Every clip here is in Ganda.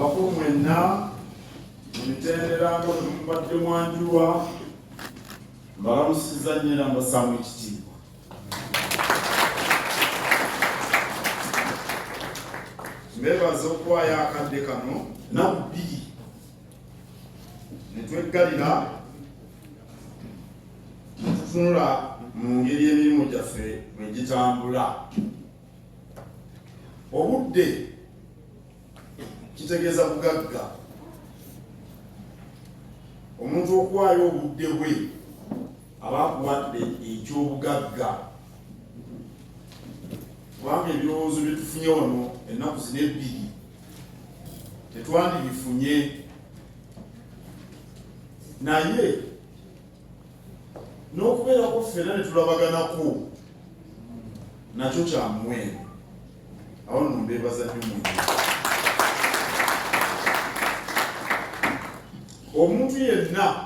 abakulu mwenna mu mitendera nga bwe mubadde mwanjulwa mbalamusiza nnyo era mbasaamu ekitiibwa. Mbeebaza okuwaayo akadde kano nnaku bbiri ne tweggalira tutunula mu ngeri emirimu gyaffe bwe gitambula. Obudde kitegeeza bugagga. Omuntu okuwaayo obudde bwe aba akuwadde ekyobugagga. Kubanga ebirowoozo bye tufunye wano ennaku zino ebbiri tetwandibifunye, naye n'okubeerako ffenna ne tulabaganako nakyo kya muwendo. Awo nno mbeebaza nnyo mwenna. Omuntu yenna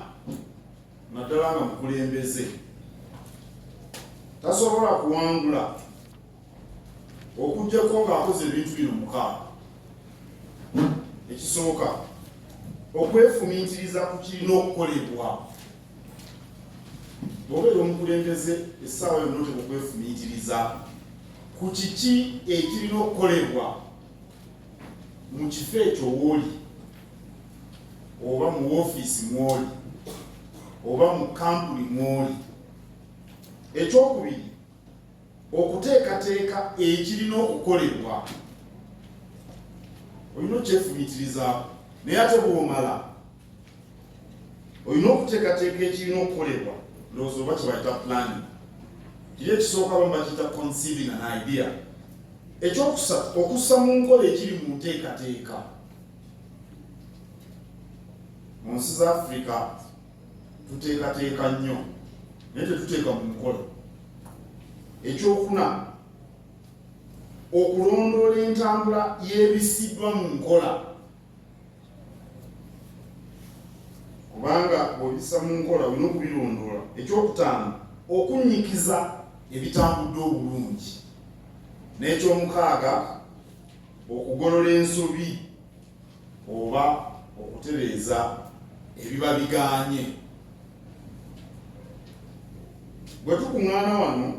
naddala nga mukulembeze tasobola kuwangula okuggyako ng'akoze ebintu bino mukaaga. Ekisooka, okwefumiitiriza ku kirina okukolebwa. Bw'obeera omukulembeze essaawa yonna oteka okwefumiitiriza ku kiki ekirina okukolebwa mu kifo ekyo w'oli, oba mu woofiisi mw'oli, oba mu kampuni mw'oli. Ekyokubiri, okuteekateeka ekirina okukolebwa. Olina okyefumiitirizaako, naye ate bw'omala olina okuteekateeka ekirina okukolebwa. Ndowooza oba kibayita planning. Kiri ekisooka bamba bakiyita conceiving an idea. Ekyokusatu, okussa mu nkola ekiri mu nteekateeka. Mu nsi za Africa tuteekateeka nnyo naye tetuteeka mu nkola. Ekyokuna, okulondoola entambula y'ebisiddwa mu nkola. Kubanga bw'obissa mu nkola olina okubirondoola. Ekyokutaano, okunnyikiza ebitambudde obulungi. N'ekyomukaaga, okugolola ensobi oba okutereeza ebiba bigaanye. Bwe tukuŋŋaana wano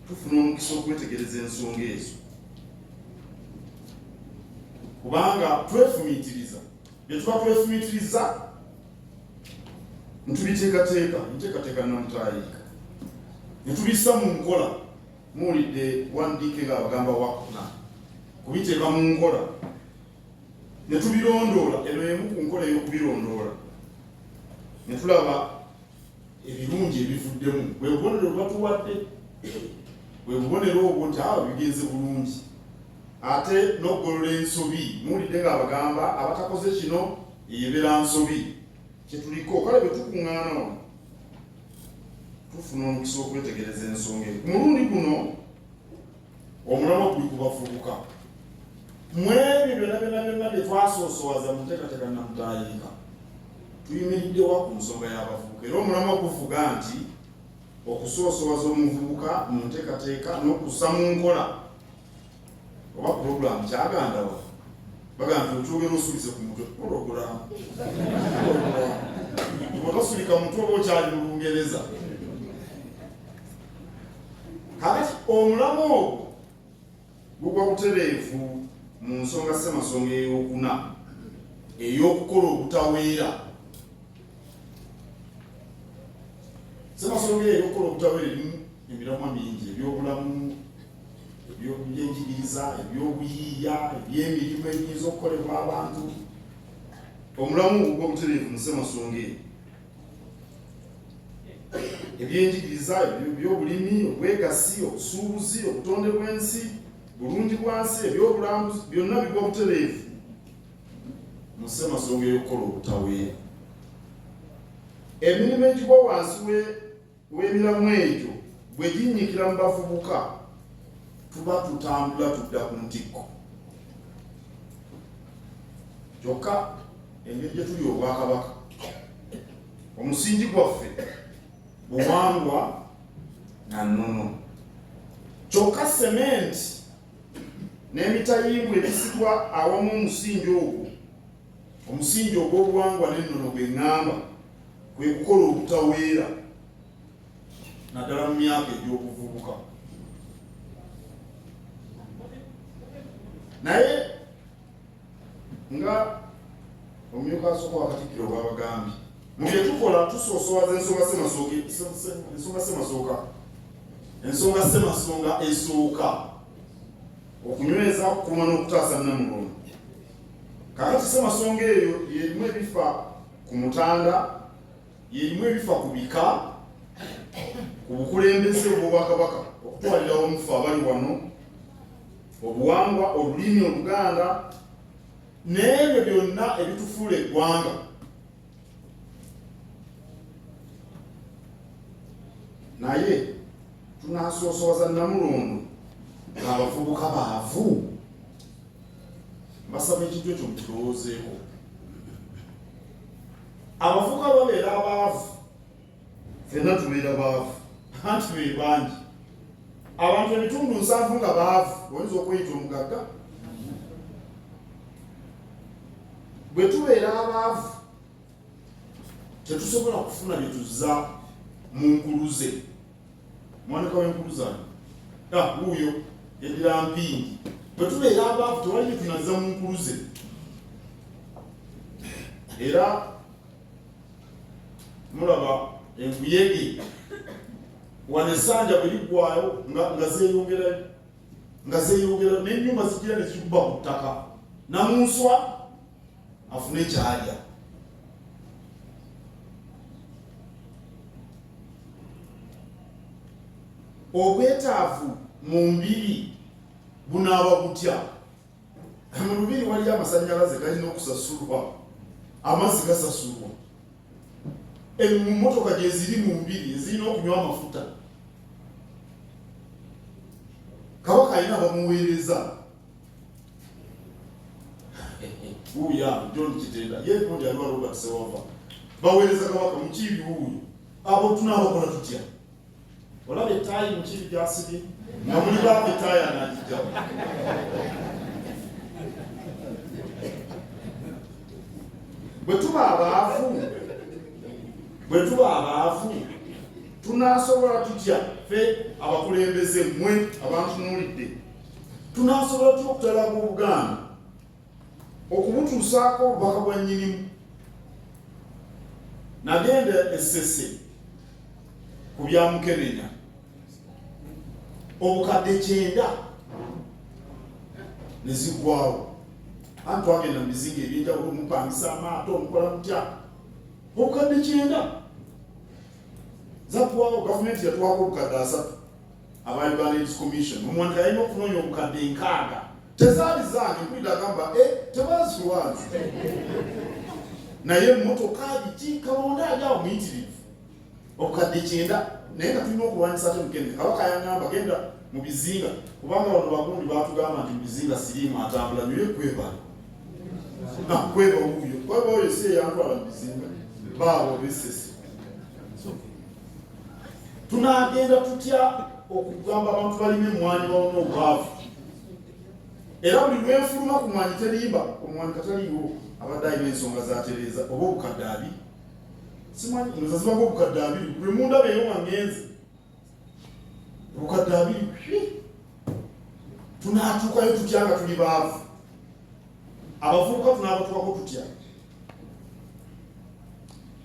tufuna omukisa okwetegereza ensonga ezo, kubanga twefumiitiriza. Bye tuba twefumiitiriza ntubiteekateeka, nteekateeka namutaayiika, ne tubissa mu nkola. Muwulidde wandiike nga abagamba wakuna, kubiteeka mu nkola ne tubirondoola. Eno emu ku nkola ey'okubirondoola, ne tulaba ebirungi ebivuddemu. Bwe bubonero batuwadde, bwe bubonero obwo nti bigenze bulungi. Ate n'okugolola ensobi, muwulidde nga abagamba abatakoze kino yebeera nsobi. Kyetuliko kale bwe tukuŋŋaana wano tufuna omukisa okwetegereza ensonga eyo. Ku mulundi guno omulamwa guli ku bavubuka. Mu ebyo byonna bye twasoosowaza mu nteekateeka namutaayiika, tuyimiriddewa ku nsonga y'abavubuka. Era omulamwa guvuga nti okusoosowaza omuvubuka mu nteekateeka n'okussa mu nkola oba puroguramu kyagandawa. Bagamba nti okyogera osuulize ku mutwe puroguramu. Otosulika mutwe oba okyali mu Lungereza. Kakati omulamwa ogwo gugwa butereevu mu nsonga ssemasonga ey'okuna ey'okukola obutaweera. Ssemasonga ey'okukola obutaweera erimu emiramwa mingi: ebyobulamu, ebyenjigiriza, ebyobuyiiya, ebyemirimu ebiyinza okukolebwa abantu. Omulamu gugwa butereevu mu ssemasonga eyo. Ebyenjigiriza, ebyobulimi, obwegassi, obusuubuzi, obutonde bw'ensi, bulungi bwa nsi, ebyobulambuzi, byonna bigwa butereevu mu ssemasonga ey'okukola obutaweera. Emirimu egigwa wansi w'emiramu egyo bwe ginnyikira mu bavubuka, tuba tutambula tudda ku ntikko. Kyokka engeri gye tuli obwakabaka, omusingi gwaffe buwangwa na nnono. Kyokka sementi n'emitayimbwa ebisigwa awamu omusingi ogw'obuwangwa n'ennono gwe ŋŋamba kwe kukola obutaweera naddala mu myaka egy'obuvubuka. naye nga omumyuka asooka wa Katikkiro bw'abagambye mu bye tukola tusoosowaza ensonga ssemasonga esooka okunyweza, okukuuma n'okutaasa Namulondo. Kakati ssemasonga eyo yerimu ebifa ku Mutanda, yerimu ebifa ku bika, ku bukulembeze obw'Obwakabaka okutwalirawo omufu abali wano, obuwangwa, olulimi Oluganda, n'ebyo byonna ebitufuula eggwanga. Naye tunasoosowaza Namulondo ng'abavubuka baavu. Mbasaba ekintu ekyo mukirowoozeeko. Abavubuka babeera abaavu, ffenna tubeera baavu, anti be bangi. Abantu ebitundu 7 nga baavu, oyinza okweyita omugagga. Bwe tubeera abaavu tetusobola kufuna bye tuzza mu nkuluze. Mwanika w'enkuluze wuuyo yeddira mpingi. Bwe tubeera abaavu tewali bye tunazza mu nkuluze. Era mulaba enkuyege wano essanja bwe liggwayo nga zeeyongerayo n'ennyumba zijira ne zikuba ku ttaka, Namunswa afune kyalya. Obwetaavu mu mbiri bunaaba butya? Mu lubiri waliyo amasannyalaze galina okusasulwa, amazzi gasasulwa, emmotoka gye ziri mu mbiri ezirina okunywa amafuta. Kabaka alina bamuweereza. John Kitenda ye gundi aliwa Robert Sewava baweereza Kabaka Mukiibi wuuyo. Abo tunaabakola tutya? Olaba ettaayi Mukiibi gy'asibye nga muli baako ettaayi anaagijjawo. Bwe tuba abaavu tunaasobola tutya ffe abakulembeze mmwe abantunuulidde, tunaasobola tutya okutalaga Obuganda okubutuusaako obubaka bwa nnyinimu? Nagenda Essese ku bya Mukenenya, obukadde 9 ne ziggwawo. Anti twagenda mu bizinga eby'enjawulo, mupangisa amaato, omukola mutya, obukadde 9 zaggwawo. Gavumenti yatwako obukadde 3 aba Uganda Aids Commission. Omuwandiika yalina okunoonya obukadde 6. Tezaali zange, mpulira agamba tebaziwanze. Naye emmotoka biki Kalonda ajawo muyitirivu. Obukadde 9 naye nga tulina okulwanyisa ate Mukenenya. Kabaka yangamba genda mu bizinga, kubanga bano bagundi baatugamba nti mu bizinga siriimu atambula nyoye kwebala. Kweba wuuyo, kweba oyo si eyantwala mu bizinga, baabo b'Essese. Tunaagenda tutya okugamba abantu balime emmwanyi bawona obwavu? Era buli lwenfuluma ku mwanyi terimba, omwanyi kataliiwo abadde alina ensonga zatereeza oba obukadde 2. Simanyi nza zibaga obukadde 2 buli mundaba eyo wangenze obukadde 2. Tunaatuukayo tutya nga tuli baavu? Abavubuka tunaabatuukako tutya?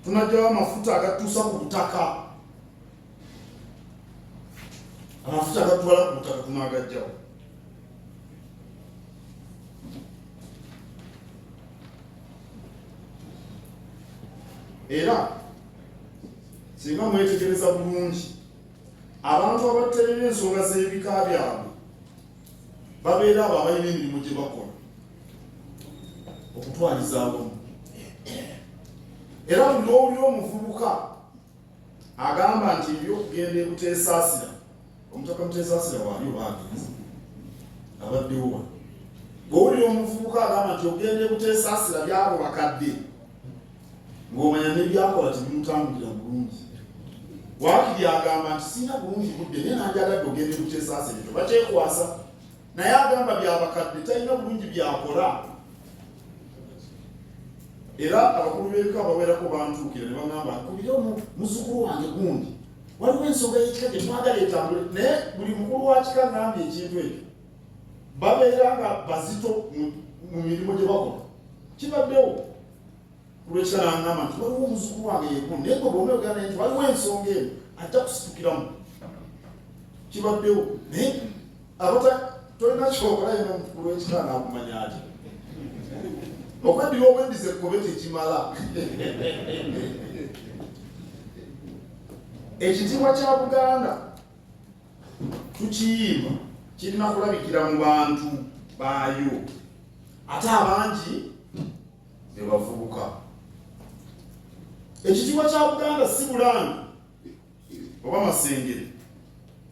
Tunajjawo amafuta agatuusa ku butaka, amafuta agatwala ku butaka tunaagajjawo. Era singa mwetegereza bulungi, abantu abaterera ensonga z'ebika byabwe babeera abo abalina emirimu gye bakola okutwaliza awamu. Era buli lw'owulira omuvubuka agamba nti ebyokugenda ebuteesaasira, omutaka Muteesaasira waali obaagenze abaddewo wano. Bw'owulira omuvubuka agamba nti ogenda ebuteesaasira byabo bakadde, ng'omanya n'ebyakola tebimutambulira bulungi. Waakiri agamba nti sina bulungi budde naye nanjagadde ogenda ebuteesaasira, ekyo bakyekwasa. naye agamba byabakadde talina bulungi byakola. Era abakulu b'ebika bawerako bantuukira ne bagamba kubira muzzukulu wange gundi waliwo ensonga y'ekika gye twagala etambule, naye buli mukulu wa kika ngambye ekintu ekyo babeera nga bazito mu mirimu gye bakola. Kibaddewo kulwekika nangamba nti waliwo omuzzukulu wange yegundi naye gwe bw'omeogana nti waliwo ensonga eno ajja kusitukiramu. Kibaddewo naye tolina kyokola yena omukulu w'ekika naakumanya ati okweddira obwendize ekkobe tekimala. Ekitiibwa kya Buganda tukiyimba kirina kulabikira mu bantu baayo, ate abangi be bavubuka. Ekitiibwa kya Buganda si Bulange oba Masengere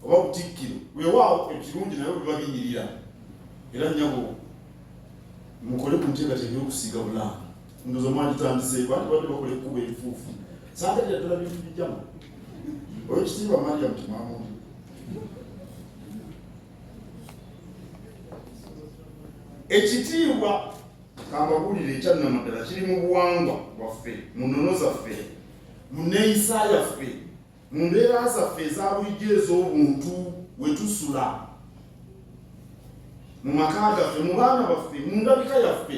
oba Butikkiro, weewaawo ekirungi nayo biba binyirira. Era nnyabo mukole ku nteekateeka y'okusiiga Bulange, ndowooza mwagitandiseeko ati badde bakole ekkubo enfuufu. Saagadira ddala bintu bijjamu oyo ekitiibwa Mariam Timaamu. Ekitiibwa kambabuulire ekyannamaddala kiri mu buwangwa bwaffe, mu nnono zaffe, mu nneeyisa yaffe, mu mbeera zaffe eza bulijjo ez'obuntu we tusula, mu maka gaffe, mu baana baffe, mu ndabika yaffe.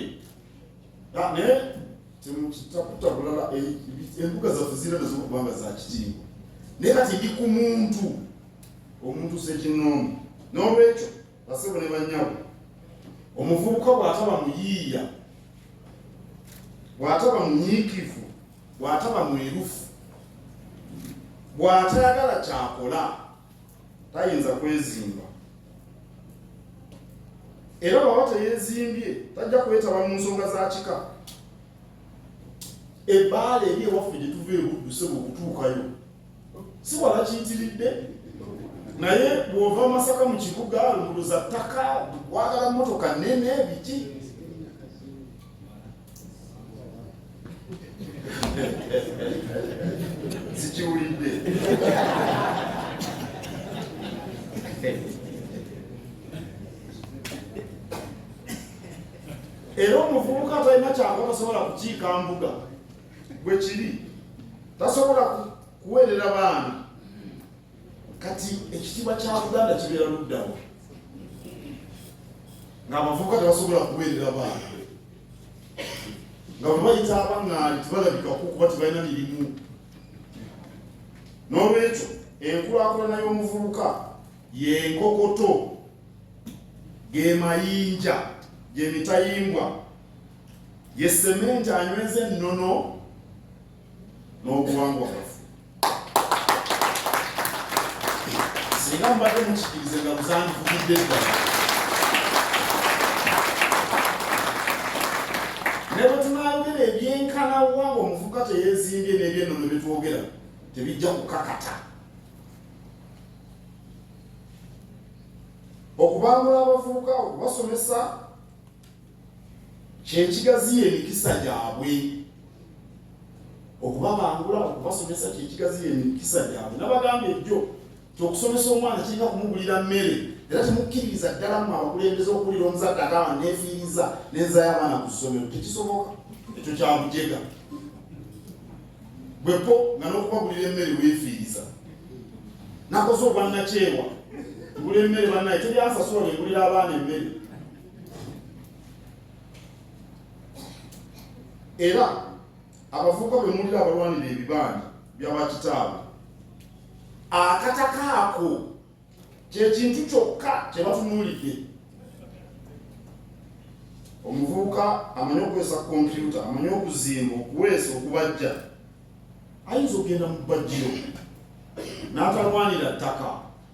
Naye temukitakuta bulala embuga zaffe zirina nazo okubanga za kitiibwa. Naye kati ndi ku muntu, omuntu sekinnoomu. N'olwekyo basebo ne bannyabo, omuvubuka bw'ataba muyiiya, bw'ataba munyiikivu, bw'ataba mwerufu, bw'atayagala kyakola tayinza kwezimba. Era bw'aba teyeezimbye tajja kwetaba mu nsonga za kika. Ebbaala eri ewaffe gye tuva ebudduse bw'okutuukayo si wala kiyitiridde, naye bw'ova Masaka mu kibuga lunguluza ttaka, wagala mmotoka nnene biki. Sikiwulidde. Era omuvubuka talina kyako tasobola kukiika mbuga bwe kiri, tasobola kuweerera baana. Kati ekitiibwa kya Buganda kibeera luddawo ng'abavubuka tebasobola kuweerera baana, nga bwe bayita abaŋŋaali tebalabikako kuba tebalina mirimu. N'olwekyo enkulaakulana y'omuvubuka y'enkokoto, ge mayinja, ge mitayimbwa, ye sementi anyweza ennono n'obuwangwa bwaffe. Singa mbadde mukikirize nga buzandivugidde ddala. Ne bwe tunaayogera ebyenkana buwangwa omuvubuka teyeezimbye n'ebyennono bye twogera tebijja kukakata. Okubangula abavubuka, okubasomesa kyekigaziya emikisa gyabwe. Okubabangula, okubasomesa kyekigaziya emikisa gyabwe. Nabagambye ejjo okusomesa omwana kirina kumugulira mmere, era temukkiririza ddala mu abakulembeze okuwulira omuzadde agamba neefiiriza nenzaayo abaana ku ssomero. Tekisoboka, ekyo kya bujega. Bwepo nga n'okubagulira emmere weefiiriza. Nakoze obwannakyewa ngula emmere bannaye teryansasula ngulira abaana emmere. Era abavubuka bwe mulira abalwanira ebibanja by'abakitaabwe, akataka ako kyekintu kyokka kye batunuulidde. Omuvubuka amanyi okuweesa kompyuta, amanyi okuzimba, okuweesa, okubajja, ayinza okugenda mu bbajjiro n'atalwanira ttaka.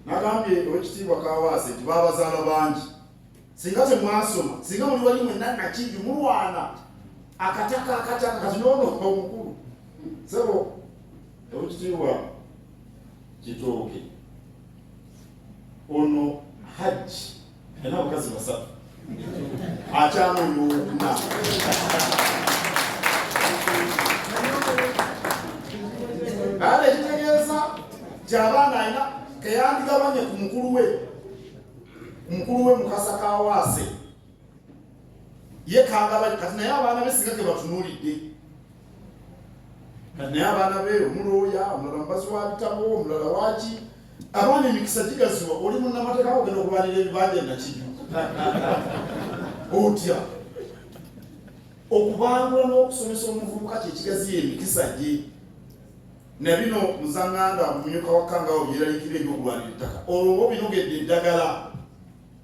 Nagambye owekitiibwa Kaawaase nti baabazaala bangi, singa temwasoma, singa muli wali mwenna nakijju mulwana akataka kati noono omukulu. Sebo owekitiibwa Kitooke ono Hajji alina abakazi 3 akyamanya okuna. Ale ekitegeeza nti abaana alina keyandigabanye ku mukulu we. omukulu we Mukasa Kawaase ye kagaba kati naye abaana besinga ke batunuulidde kati naye abaana be omulooya omulala mubazi wa bitabo omulala waki abaana emikisa gigaziwa oli munnamateeka ogenda okubalira ebibanja nakiri otya okubangula n'okusomesa omuvubuka kyekigaziya emikisa gye na bino Muzanganda mumyuka wakangawo byeraliikira ebyokulwanira ettaka olwo binogedde eddagala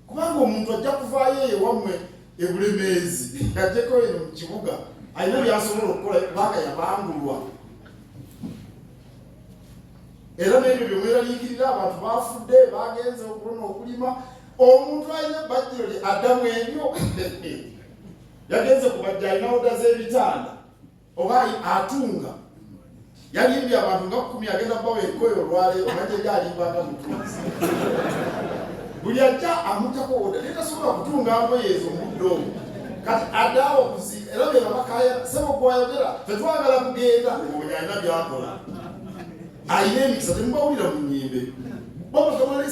kubanga omuntu ajja kuvaayo ewammwe ebulemeezi ajjeko eno mu kibuga alina byasobola okukola kubanga yabangulwa era n'ebyo byemweraliikirira abantu bafudde bagenze okulona okulima omuntu alina ebbajjiro lye addamu ebyo yagenze ku bajja alina oda z'ebitanda oba atunga yalimbye abantu nga 10 agenda kubawa ekkoyo olwaleero najje lyalimbanga mutunzi buli ajja amutako oda tetasobola kutunga ngoye ezo omuddo omwo kati addaawo okuziika era bye babakaya sebo gwayogera tetwagala kugenda obunya alina byakola alina emikisa temubawulira mu nnyimbe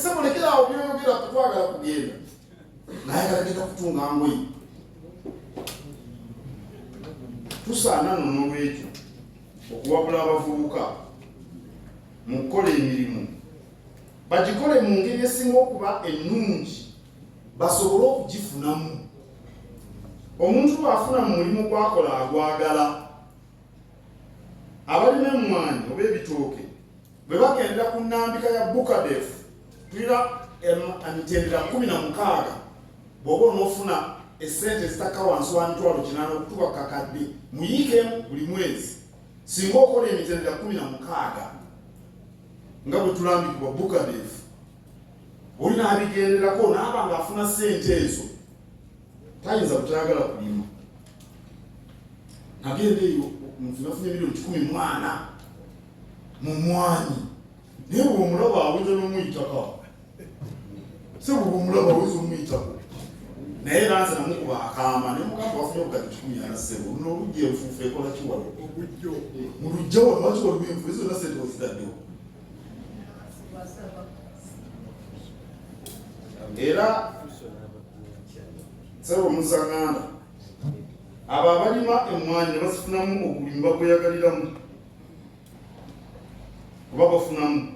semulekeraawo byoyogera tetwagala kugenda naye galagenda kutunga ngoye tusaana n'olwekyo okuwabula abavubuka mu kukola emirimu bagikole mu ngeri esinga okuba ennungi basobole okugifunamu omuntu bw'afuna mu mulimu gwakola agwagala abalina emmwanyi oba ebitooke bwe bagendera ku nnambika ya bukadefu tulira emitendera 16 bw'oba onoofuna esente zitakka wansi wa mitwalo 8 okutuuka kakadde muyiikemu buli mwezi singa okola emitendera 16 nga bwe tulambikibwa bukadefu olina abigenderako naaba nga afuna sente ezo tayinza butayagala kulima nagenda eyo nafunye miliyoni 14 mu mwanyi naye bwe omulaba aweza n'omuyitako se bwe omulaba aweza omuyitako naye nanze namukuba akaama naye mugamba wafunye obugadi 17 luno oluggi enfuufu ekola kiwalo mu lujja wano lwaki waliwo enfuufu ezo na sente ozitaddewo era sebo Muzanganda abo abalima emmwanyi ne bazifunamu okulimi bagweyagaliramu kuba bafunamu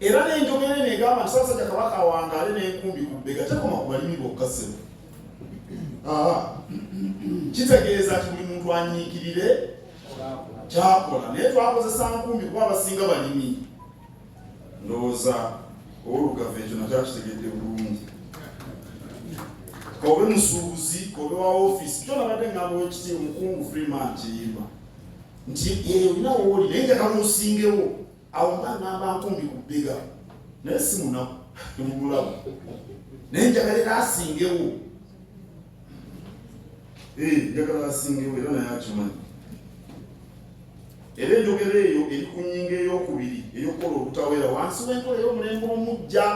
era n'enjogera eno egamba nti Ssaabasajja Kabaka awangaale n'enkumbi ku bbega tekoma ku balimi bokka ssebo kitegeeza nti buli muntu anyiikirire kyakola naye twakozesa nkumbi kuba abasinga balimi ndowooza ow'olugave ekyo nakyakitegedde bulungi kobe musuubuzi kobe wa ofisi kyo nabadde ngamba wekiti omukungu Freeman Kiyimba nti olina wooli naye njagala osingewo awo mba ngamba nkumbi ku bbega naye si munaku temubulaba naye njagala era asingewo njagala asingewo era naye akimanyi era enjogera eyo eri ku nnyingo ey'okubiri ey'okukola obutaweera wansi w'enkola ey'omulembe omujja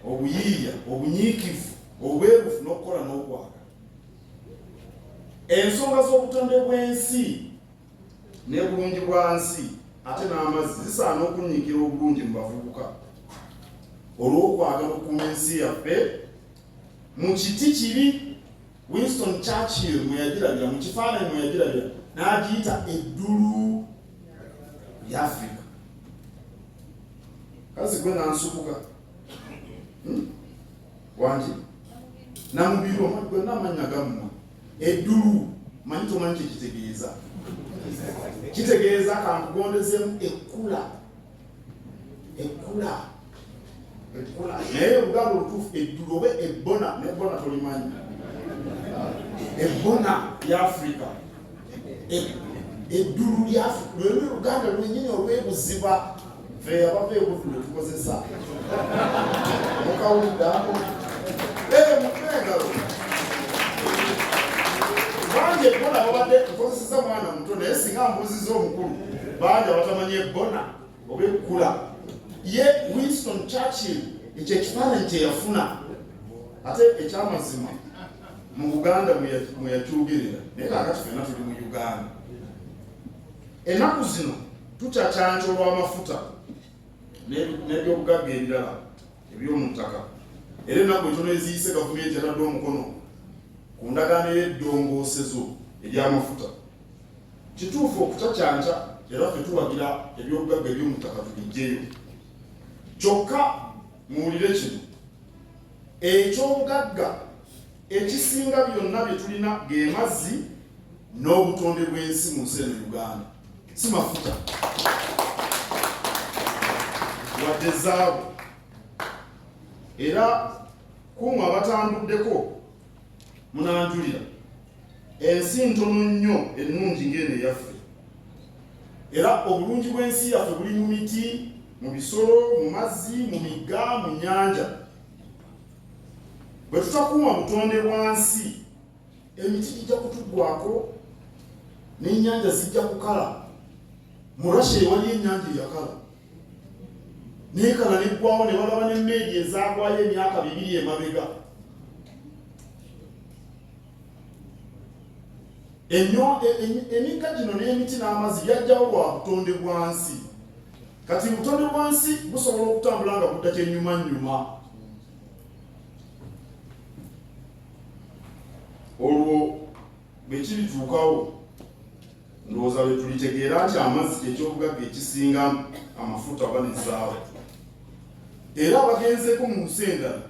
obuyiiya obunyiikivu obwerufu n'okukola n'okwaga ensonga z'obutonde bw'ensi n'ebulungi bwa nsi ate n'amazzi zisaana okunyiikira obulungi mu bavubuka olw'okwagala okuuma ensi yaffe mu kiti kibi Winston Churchill mwe yagirabira mu kifaananyi mwe yagirabira n'agiyita eddulu lya Afrika kazi gwe nansubuka wangi namubiro gwe namanya gammwe eddulu manyi tomanyi kyekitegeeza kitegeeza kankugondezemu ekkula naye oluganda olutuufu eddulu oba ebbona nebbona tolimanyi ebbona lya Afrika eddulu lya Afrika lwelu oluganda lwenyini olwebuziba fe abava ebutu lwetukozesa mukawulidde ako mukengalo bangi ebbona babadde tukozeseza mwana muto naye singa mbuziza omukulu bangi abatamanyi ebbona oba ekkula ye Winston Churchill ekyo ekifaananyi kyeyafuna ate ekyamazima mu Buganda mwe yakyugerera naye kakati fenna tuli mu Uganda ennaku zino tukyacanja olw'amafuta n'ebyobugagga ebirala eby'omuttaka era ennaku etono eziyise gavumenti yatadde omukono ku ndagaano y'eddongoosezo ery'amafuta. Kituufu okucacanja era ffe tuwagira ebyobugagga eby'omuttaka tubiggyeyo, kyokka muwulire kino, ekyobugagga ekisinga byonna bye tulina ge mazzi n'obutonde bw'ensi mu nsi eno Uganda, si mafuta wadde zaabu. Era kumwe abatambuddeko munanjulira, ensi ntono nnyo ennungi ng'eno eyaffe, era obulungi bw'ensi yaffe buli mu miti, mu bisolo, mu mazzi, mu migga, mu nnyanja. Bwe tutakuuma butonde bwa nsi, emiti gijja kutuggwako n'ennyanja zijja kukala. Mu Russia ewali ennyanja eyakala neekala neggwawo, ne balaba n'emmeeri ezaagwayo emyaka 2 emabega. Emigga gino n'emiti n'amazzi byajjawo lwa butonde bwa nsi. Kati butonde bwa nsi busobola okutambula nga budda kyennyuma. Olwo bwe kirituukawo, ndowooza bwe tulitegeera nti amazzi kyekyobugagga ekisinga amafuta oba n'ezaabu. Era abagenzeeko mu nsi endala,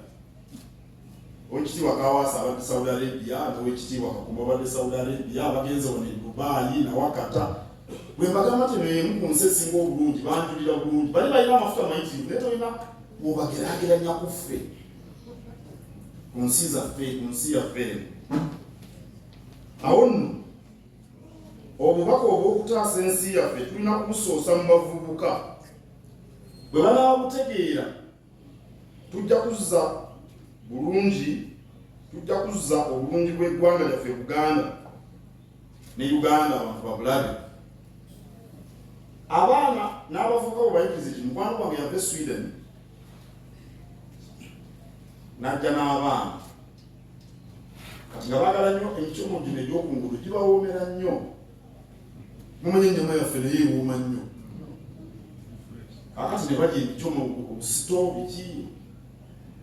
Oweekitiibwa Kaawaase abadde Saudi Arabia, n'Oweekitiibwa Kakumba abadde Saudi Arabia, abagenze wano e Dubai na Wakata, bwe mbagamba nti emu ku nsi esinga obulungi, banjulira bulungi, bali balina amafuta mayitirivu, naye tolina bw'obageraageranya ku ffe, ku nsi zaffe, ku nsi yaffe. Awo nno obubaka obw'okutaasa ensi yaffe tulina kubusoosa mu bavubuka. Bwe banaabutegeera, tujja kuzza obulungi bw'eggwanga lyaffe Buganda ne Uganda abantu babulabe. Abaana n'abavubuka bwe bayigiriza kino, mukwano gwange yava e Sweden n'ajja n'abaana, kati nga baagala nnyo emicomo gino egy'okungulu, gibawoomera nnyo. Mumanye ennyama yaffe naye ewooma nnyo. Kakati ne balya ebicomo obusito biki,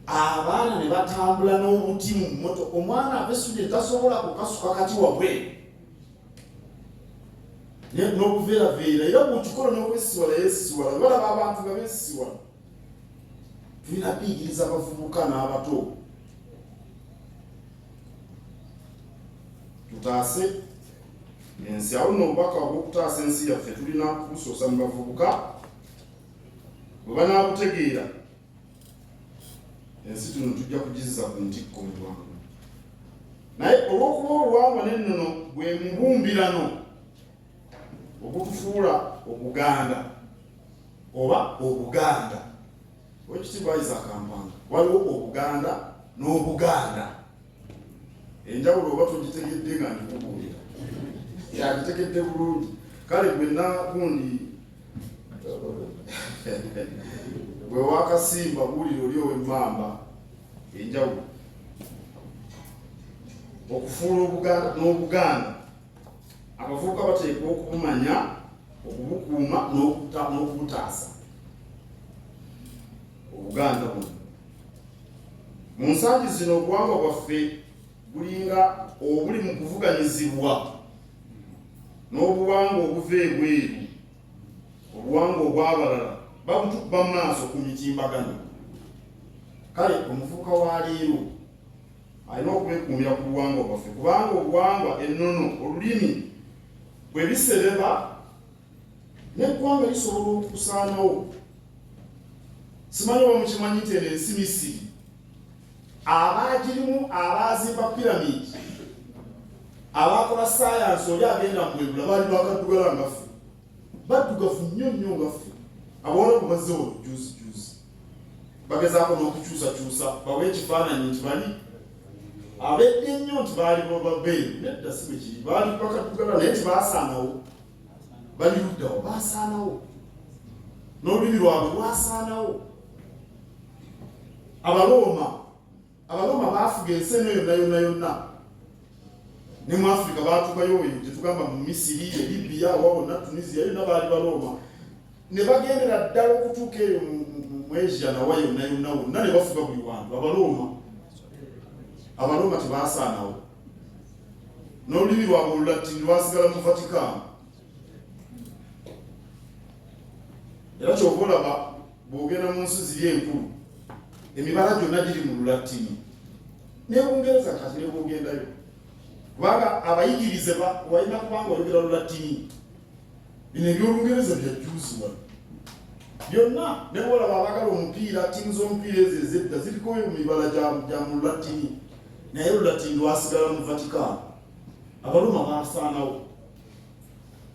abaana ne batambula n'obuti mu moto. Omwana ava e Sweden tasobola kukasuka kati wabwe n'obuveeraveera, era bw'okikola n'obwesisiwala yeesisiwala. Balaba abantu nga beesisiwala. Tulina kuyigiriza abavubuka n'abato tutaase ensi. Awo nno obubaka obw'okutaasa ensi yaffe tulina kubusoosa mu bavubuka. Bwe banaabutegeera, ensi tuno tujja kugizza ku ntikko mu ggwanga. Naye olw'okuba oluwangwa n'ennono bwe mubumbirano obutufuula Obuganda oba Obuganda. Oweekitiibwa Isaac Kampanga, waliwo Obuganda n'Obuganda. Enjawulo oba togitegedde nga ndikubuulira, yagitegedde bulungi. Kale gwenna gundi bwe wakasimba buulire oli ow'emmamba enjawulo. Okufuula Obuganda n'Obuganda, abavubuka bateekwa okubumanya, okubukuuma n'okubutaasa Obuganda buno. Mu nsangi zino obuwangwa bwaffe bulinga obuli mu kuvuganyizibwa n'obuwangwa obuva ebweru, obuwangwa obw'abalala babutukuba mu maaso ku mitimbagano. Kale omuvubuka wa leero alina okwekuumira ku buwangwa bwaffe, kubanga obuwangwa, ennono, olulimi bwe bisereba n'eggwanga lisobola okusaanawo. Simanyi oba mukimanyi nti eno ensi Misiri abaagirimu, abaazimba piramidi, abakola sayansi, oli agenda mu Ebula baali bakaddugala nga ffe, baddugavu nnyo nga ffe. Abawala bwe bazze wano juuzi bagezaako n'okukyusakyusa bawe ekifaananyi nti bali abedde nnyo, nti baali babeeru. Nedda si bwe kiri, baali bakaddugala naye tibaasaanawo. Bali luddawo, baasaanawo, n'olulimi lwabwe lwasaanawo. Abaloma baafuga ensi eno yonna ne mu Afrika baatuukayo eyo gye tugamba mu Misiri, Libya, wabona Tunisia, yonna baali Baloma. ne bagendera ddala okutuuka eyo mu Asia nawa yonna wonna ne bafuga buli wantu. Abaloma tebaasaanawo, n'olulimi lwabwe Olulatini lwasigala mu Vatican. Era kyova olaba bw'ogenda mu nsi ziri enkulu emibala gyonna giri mu Lulatini, ne Bungereza kati ne bw'ogendayo, kubanga abayigirize balina kubanga oyogera Lulatini. Bino eby'Olungereza byajjuuzi wano byonna, ne bw'olaba abaagala omupiira, ttiimu z'omupiira ezo ez'edda ziriko mu mibala gya mu Lulatini, naye Lulatini lwasigala mu Vatican. Abaloma baasaanawo.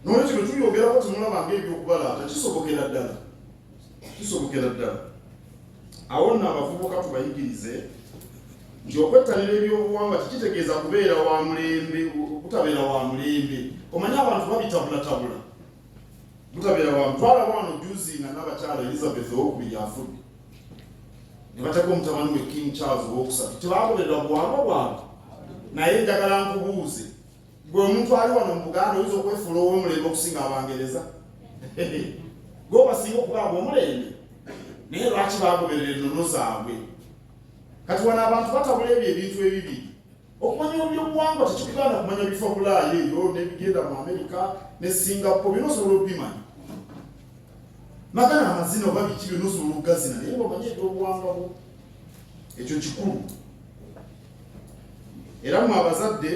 N'olwekyo bwe tulyogerako temulaba ng'ebyokubalaata kisobokera ddala. Awo nno abavubuka tubayigirize nti okwettanira ebyobuwangwa tekitegeeza kubeera wa mulembe, butabeera wa mulembe. Omanyi abantu babitabulatabula, butabeera wa mutwala wano juzi nga n'abakyala Elizabeth II afudde, ne bateka omutabani we King Charles II. Tebaagoberera buwangwa bwabwe. Naye njagala nkubuuze, gwe omuntu ali wano mu Buganda oyinza okwefuula ow'omulembe okusinga Abangereza? Gwe basinga okubaabwa omulembe, naye lwaki baagoberera ennono zaabwe? Kati wano abantu batabula ebyo ebintu ebibiri. Okumanya ebyobuwangwa tekikugaana kumanya bifa Bulaaya eyo n'ebigenda mu Amerika ne Singapore, bino osobola okubimanya. Magana amazina oba biki byonna osobola okugazina, naye ng'omanya ebyobuwangwa bwo. Ekyo kikulu. Era mu abazadde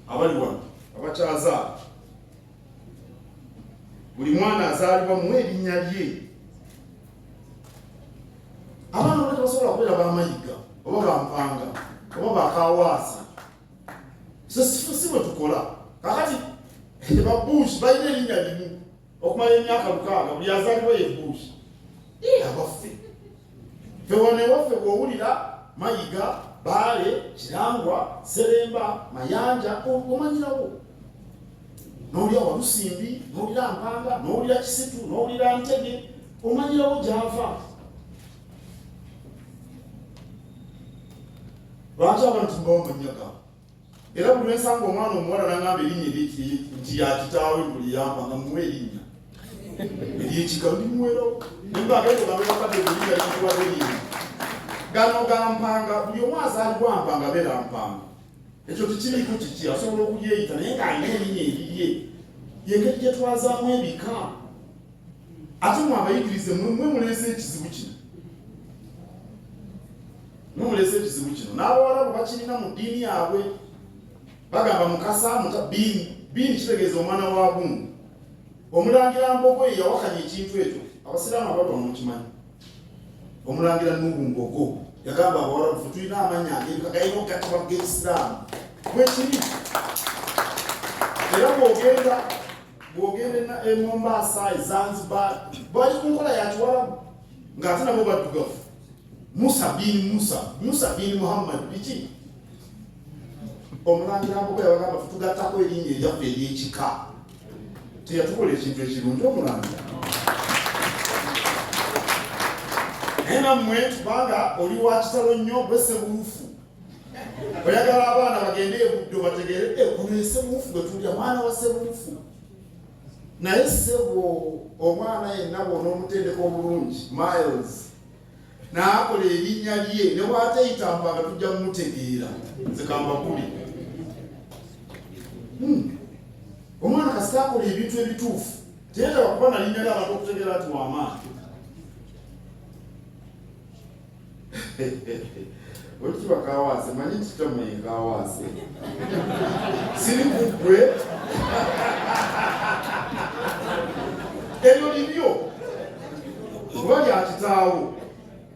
abali wano abakyazaala, buli mwana azaalibwa muwe erinnya lye. Abaana bano tebasobola kubeera bamayiga oba bampanga oba bakawaasi. Si bwe tukola kakati. Babush balina erinnya limu okumala emyaka 6, buli azaalibwa ye Bush. Abaffe ffe wano ewaffe bw'owulira Mayiga, Baale, Kirangwa, Seremba, Mayanja, omanyirawo. N'owulira Walusimbi, n'owulira Mpanga, n'owulira Kisitu, n'owulira Ntege, omanyirawo gy'ava. Lwaki abantu mbawo amannya gaabwe? Era buli lwensanga omwana omuwala n'angamba erinnya nti ya kitaawe buli yampanga muwe erinnya ery'ekika ndimuwerawo. Nimbagenda ogambe bakadde erinnya liyitibwa erinnya. Gano gampanga, buli omu azaalibwa Mpanga abeera Mpanga. Ekyo tekiriiko kiki, asobola okulyeyita naye ng'alina erinnya erirye. Y'engeri gye twazaamu ebika. Ate mwe abayigirize mwe muleese ekizibu kino. N'abawala bwe bakirina mu ddiini yaabwe bagamba Mukasa Biini kitegeeza omwana wa Bungu. Omulangira Mbogo ye yawakanya ekintu ekyo. Abasiraamu abalwa mukimanyi. Omulangira Nubu Mbogo yagamba abawala ffe tulina amannya ag'ebika galina okugattibwa g'Ekisiraamu. Bwe kiri. Era bw'ogenda e Mombasa, e Zanzibar, bali ku nkola ya Kiwarabu ng'ate nabo baddugavu. Musa bin Muhammad biki? Omulangira Mbogo yabagamba tugattako erinnya eryaffe ery'ekika. Teyatukola ekintu ekirungi omulangira. Naye nammwe kubanga oli wa kitalo nnyo gwe Ssebuufu, oyagala abaana bagende e Buddo bategeere kuno Ssebuufu gwe tulya mwana wa Ssebuufu. Naye ssebo omwana yenna bw'onoomutendeka obulungi Miles n'akola erinnya lye ne bw'ateyita Mpanga tujja mumutegeera. Nze kambakuli omwana kasita akola ebintu ebituufu teyetaba kuba na linnya ly'abantu okutegeera nti w'amaanyi. Okiba Kawaase manyi nti tutamanyi Kawaase siri kugwe eryo libyo kuba lya kitaawo,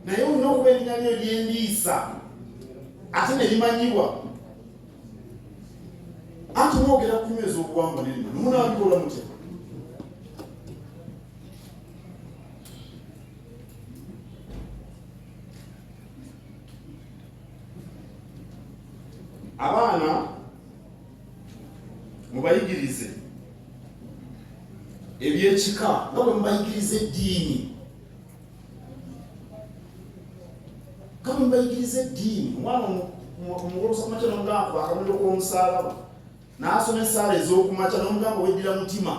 naye olina okuba erinnya lyo ly'endiisa ate ne limanyibwa. Anti mwogera kunyweza obuwangwa n'erino nemunaabikola mutya? Abaana mubayigirize eby'ekika nga bwe mubayigiriza eddiini. Omwana omugolosa kumakya n'omugamba akamuliro k'omusaalaba n'asoma essaala ez'okumakya n'omugamba weddira mutima.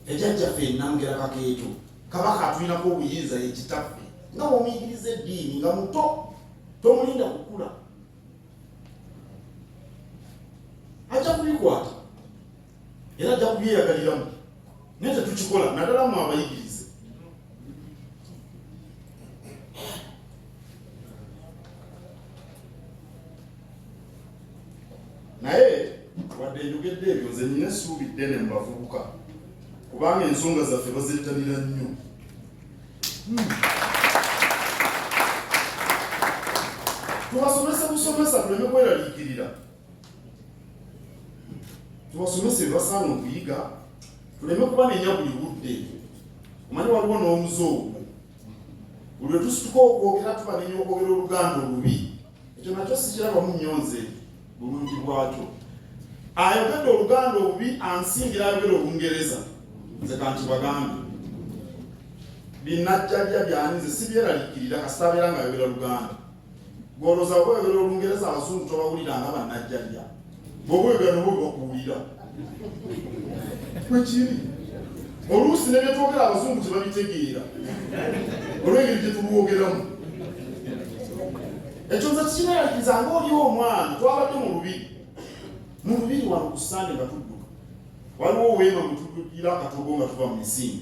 ejjajjaffe Namugera Kakeeto kabaka atulinako obuyinza ekitaffe nga bw'omuyigiriza eddiini nga muto tomulinda kukula ajja kubikwata era ajja kubyeyagaliramu naye tetukikola naddala mu abayigirize. Naye wadde njogedde ebyo nze nina essuubi ddene mu bavubuka kubanga ensonga zaffe bazettanira nnyo. Tubasomese busomesa tuleme kweraliikirira, tubasomese basaana okuyiga, tuleme kubanenya buli budde. Omanyi waliwo n'omuzoogo buli lwe tusituka okwogera tubanenya okwogera Oluganda olubi, ekyo nakyo sikirabamu nnyonze bulungi bwakyo. Ayogedde Oluganda obubi ansingira ayogera Olungereza, nze kanti bagambe binnajjajja byaninze sibyeraliikirira kasita abeera nga ayogera Luganda. Gw'olowooza bw'oyogera Olungereza Abazungu tobawulira nga bannajjajja, bw'oba oyogera nabo bakuwulira. Kwekiri oluusi ne bye twogera Abazungu tebabitegeera olw'engeri gye tulwogeramu. Ekyo nze kikineeraliikiriza ng'oli omwana twabadde mu lubiri wano ku Sande nga tudduka, waliwo weema mwe tuddukira akatogo nga tuva mu misingi.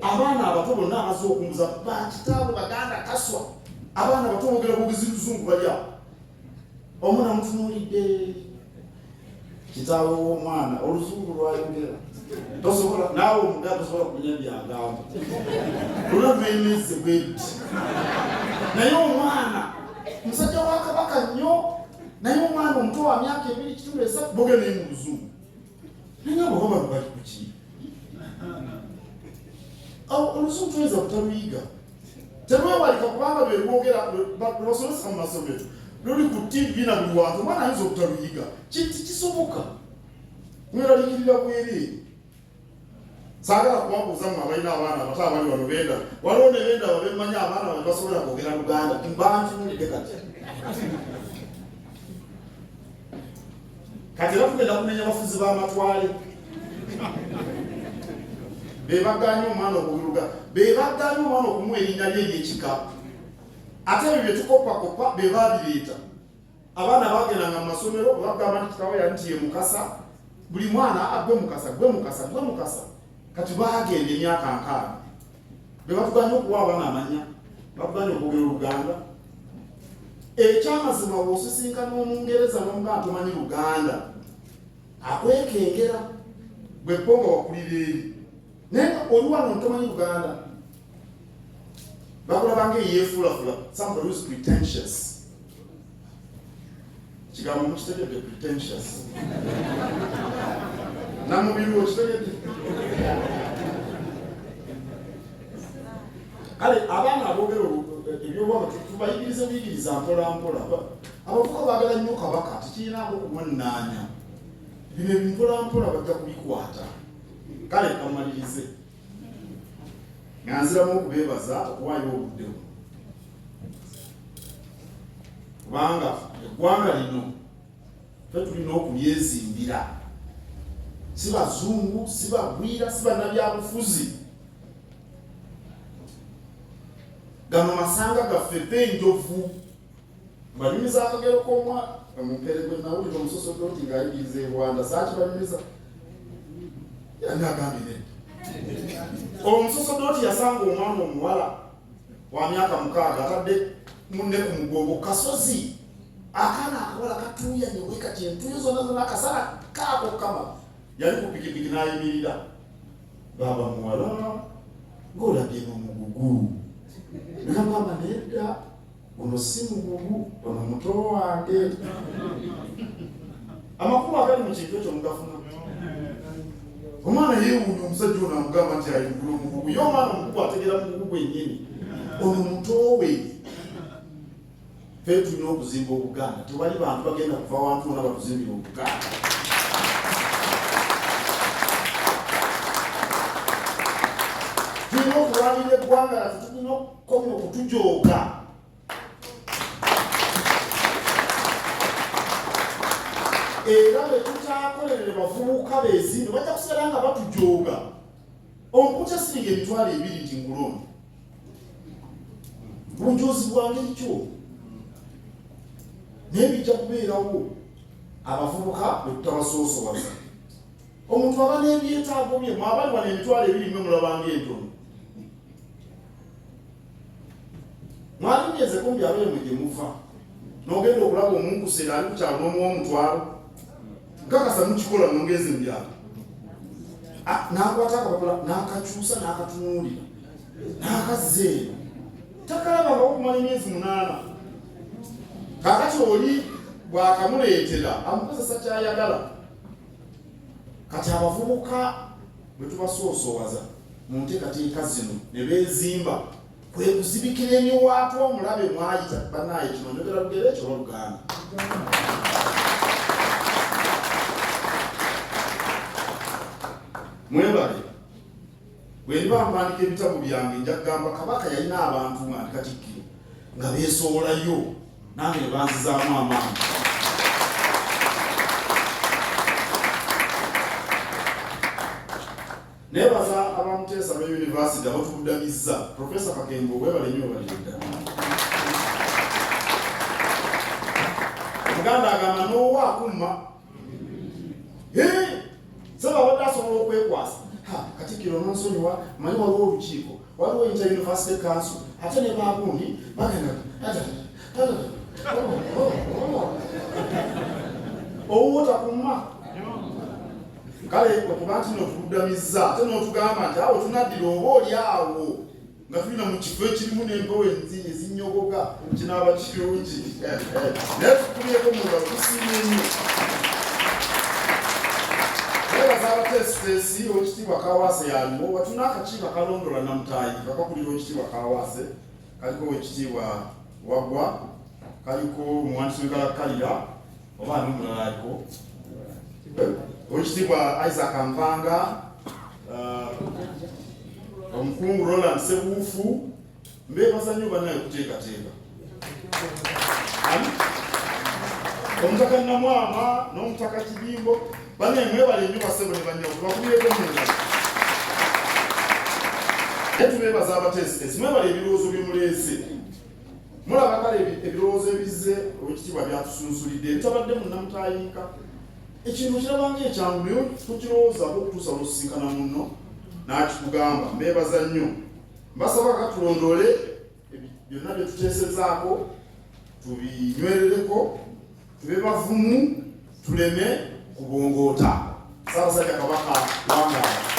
Abaana abato bonna abaza okumbuza bakitaabwe Baganda Kaswa, abaana abato boogera bwogezi Luzungu bali awo. Omu namutunuulidde, kitaawe w'omwana Oluzungu lwayogera tosobola naawe Omuganda tosobola kumenya byagamba luna lwemeze bwe biti. Naye omwana musajja wa Kabaka nnyo, naye omwana omuto wa myaka 2.3 boogera naye mu Luzungu. Naye abo baba bali ku ki? Oluzungu tuyinza butaluyiga, terwewalika kubanga lwe lwogera lwebasomesa mu masomero, luli ku TV na buli wantu, omwana ayinza obutaluyiga. Kisoboka mweraliikirira bwereere. Saagala kubabuuza mmwe abalina abaana abato abali wano benda, waliwo ne benda babemmanya abaana bwe basobola kwogera Luganda, mbantunulidde kati. Kati era tugenda kumenya bafuzi b'amatwale bebaganye omwana okubiruga, bebaganye omwana okumuwa erinnya lye ery'ekika. Ate ebyo bye tukopakopa be baabireeta. Abaana bagendanga mu masomero bagamba nti kitaawe yanti ye Mukasa, buli mwana agwe Mukasa, gwe Mukasa, gwe Mukasa. Kati baagenda emyaka 6 be batuganye okuwa abaana amanya, batuganye okwogera Oluganda. Ekyamazima bw'osisinkana Omungereza n'Omuganda tomanyi Luganda, akwekengera bwe ponga wakulira eri. Naye oli wano ntomanyi Luganda, bakulaba ng'eyeefuulafula. Somebody who's pretentious. Kigambo mukitegedde pretentious. Namubiri okitegedde. Kale abaana aboogera ebyobwama tubayigirize buyigiriza mpola mpola. Abavuka baagala nnyo Kabaka, tekirinaako kumwennaanya. Bino ebimpola mpola bajja kubikwata. Kale kamalirize nga nziramu okubeebaza okuwaayo obudde buno, kubanga eggwanga lino fe tulina okulyezimbira. Si Bazungu, si bagwira, si bannabyabufuzi. Gano masanga gaffe enjovu. Balimiza akagero k'omwana omupere gwe nawulira omusosodooti ng'ayigiriza e Rwanda saakibanyumiza. Yani agambire omusosodooti yasanga omwana omuwala wa myaka 6 atadde munne ku mugongo kasozi. Akaana akawala katuuya ne kati entuuyo zonna zonna akasala kaako kama. Yali ku pikipiki n'ayimirira. Baba muwala ng'olabye n'omugugu. N'agamba nedda ono si mugugu, ono muto wange. Amakulu agali mu kintu ekyo mugafuna. Omwana yeewuunya omusajja ono amugamba nti ayigula omugugu. Ye omwana omugugu ategeera mugugu ennyini. Ono muto we. Fe tulina okuzimba Obuganda. Tewali bantu bagenda kuva wantu wonna batuzimbira Obuganda. Tulina okulwanira eggwanga laffe, tulina okukomya okutujooga. Era bwe tutaakolerere bavubuka beezimbe bajja kusigala nga batujooga. Ompucha siringa emitwalo 2 nti ngulonda. Bujozi bwange ekyo. Nebijja kubeerawo abavubuka bwe tutabasoosowaza. Omuntu aba n'ebyetaago bye mwabali wano emitwalo 2 mwe mulabanga entono. Mwalinyeze kumbi abaye mwe gye muva. N'ogenda okulaba omunkusera ali ku kyalo n'omuwa omutwalo. Nkakasa mukikola mwongeze mu byalo. N'akwata akapapula n'akakyusa n'akatunuulira. N'akazzeeyo. Takalaba nga okumala emyezi 8. Kakati oli bw'akamuleetera amukozesa kyayagala. Kati abavubuka bwe tubasoosowaza mu nteekateeka zino ne beezimba kwe kuzibikira emiwaatwa omulabe mwayita bannaye kino njogera lugero ekyo Oluganda. Mwebale bwe ndiba mpandika ebitabo byange nja kugamba Kabaka yalina abantu nga ndi Katikkiro nga beesoolayo nange ne banzizaamu amaanyi. Nebaza abamuteesa be University abatudamizza Professor Kakembo webale nnyo balidda. Omuganda agamba n'owa akumma. Saba wadde asobola okwekwasa. Katikkiro n'onsonyiwa manyi waliwo olukiiko waliwo Inter-University Council ate ne baagundi bagenda owuwo takumma. Kale okuba nti n'otudamizza ate n'otugamba nti awo tunaddira oba oli awo nga tulina mu kifo ekirimu n'empewo ezinnyogoga kinaaba kirungi. Naye tukubyeko mu ngalo tusiimye nnyo. Nebaza abateesiteesi Oweekitiibwa Kaawaase yaliwo watuna akakiiko akalondola Namutaayi kakakulira Oweekitiibwa Kaawaase kaliko Oweekitiibwa Waggwa kaliko omuwandiisi w'enkalakkalira oba ani omulala aliko Oweekitiibwa Isaac Mpanga, omukungu Roland Sebuufu, mbeebaza nnyo bannaye okuteekateeka. Omutaka Namwama n'omutaka Kibimbo bannaye mwebale nnyo basebo ne bannyo bakubyeko nnyo. Tubeebaza abateesiteesi mwebale ebirowoozo bye muleese. Mulaba kale ebirowoozo ebizze Oweekitiibwa byatusunsulidde ebitabadde mu Namutaayinka. Ekintu kirabanga ekyangu naye tukirowoozaako okutuusa olusinkana munno n'akikugamba. Mbeebaza nnyo. Mbasaba katulondole byonna bye tuteesezaako tubinywerereko tube bavumu tuleme kubongoota. Ssaabasajja Kabaka wangaala.